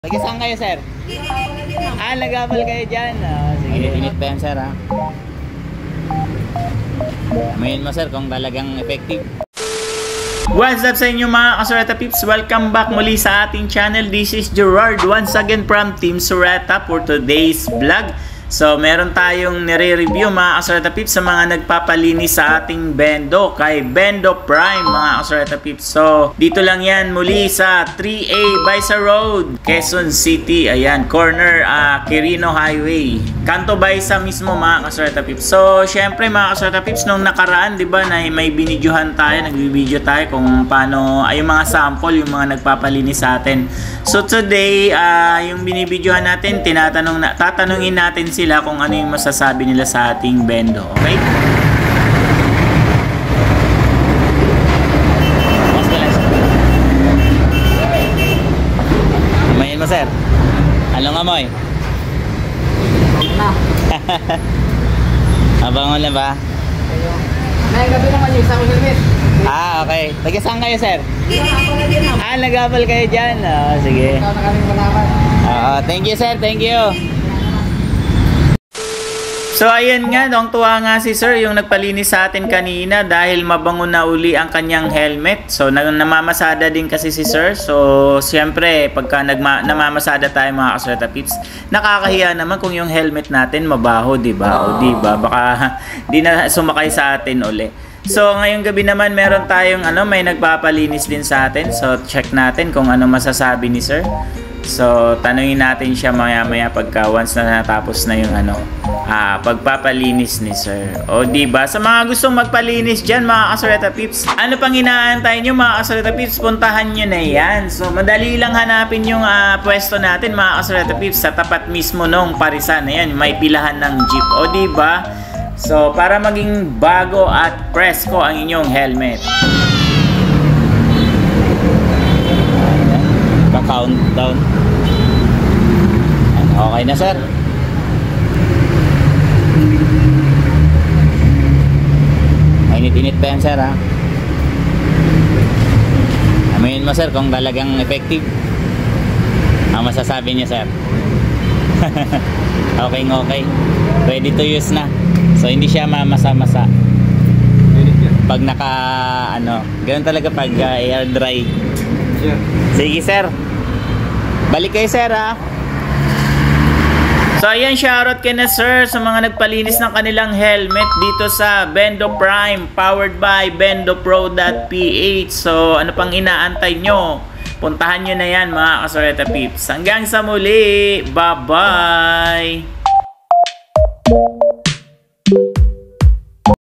Taga-saan kayo, sir? Nag-apple kayo dyan. Sige. Init pa yan, sir, ha? Mayin mo, sir, kung talagang effective. What's up sa inyo mga Kasureta Peeps? Welcome back muli sa ating channel. This is Gerard once again from Team Sureta for today's vlog. So, meron tayong nire-review mga Kasureta Peeps sa mga nagpapalinis sa ating Bendo kay Bendo Prime mga Kasureta Peeps. So, dito lang yan muli sa 3A Baisa Road, Quezon City. Ayan, corner Quirino Highway. Kanto Baisa mismo mga Kasureta Peeps. So, syempre mga Kasureta Peeps, nung nakaraan, di ba, na may binidyohan tayo, nag-video tayo kung paano, ay yung mga sample, yung mga nagpapalinis sa atin. So, today, yung binibidyohan natin, tatanungin natin sila kung ano yung masasabi nila sa ating Bendo. Okay? Mayin mo, sir. Anong amoy? Abangon na ba? May gabi naman yung isang helmet. Okay. Taga-saan kayo, sir? Nag-apple Nag-apple kayo dyan. Sige. Ikaw na kaming malaman. Thank you, sir. Thank you. So ayan nga, tuwa nga si sir yung nagpalinis sa atin kanina dahil mabango na uli ang kanyang helmet. So namamasada din kasi si sir. So siyempre pagka namamasada tayo mga Kasureta Peeps, nakakahiya naman kung yung helmet natin mabaho, di ba? O di ba? Baka di na sumakay sa atin uli. So ngayong gabi naman meron tayong may nagpapalinis din sa atin. So check natin kung ano masasabi ni sir. So tanungin natin siya maya-maya pagka once na natapos na yung pagpapalinis ni sir. O diba, sa mga gustong magpalinis dyan mga Kasureta Peeps, ano pang inaantay nyo mga Kasureta Peeps, puntahan nyo na yan. So madali lang hanapin yung pwesto natin mga Kasureta Peeps sa tapat mismo nung parisan na yan, may pilahan ng jeep. O diba, so para maging bago at presko ang inyong helmet. Pa-countdown. Okay na, sir. Init-init pa yan, sir, ha? Amayin mo, sir, kung talagang effective. Ang masasabi niya, sir. Okay. Ready to use na. So, hindi siya mamasa-masa. Pag ganun talaga pag air dry. Sige, sir. Balik kayo, sir, ha? So ayan, shoutout kay na sir sa mga nagpalinis ng kanilang helmet dito sa Bendo Prime, powered by bendopro.ph. So ano pang inaantay nyo? Puntahan nyo na yan mga Kasureta Peeps. Hanggang sa muli, bye bye!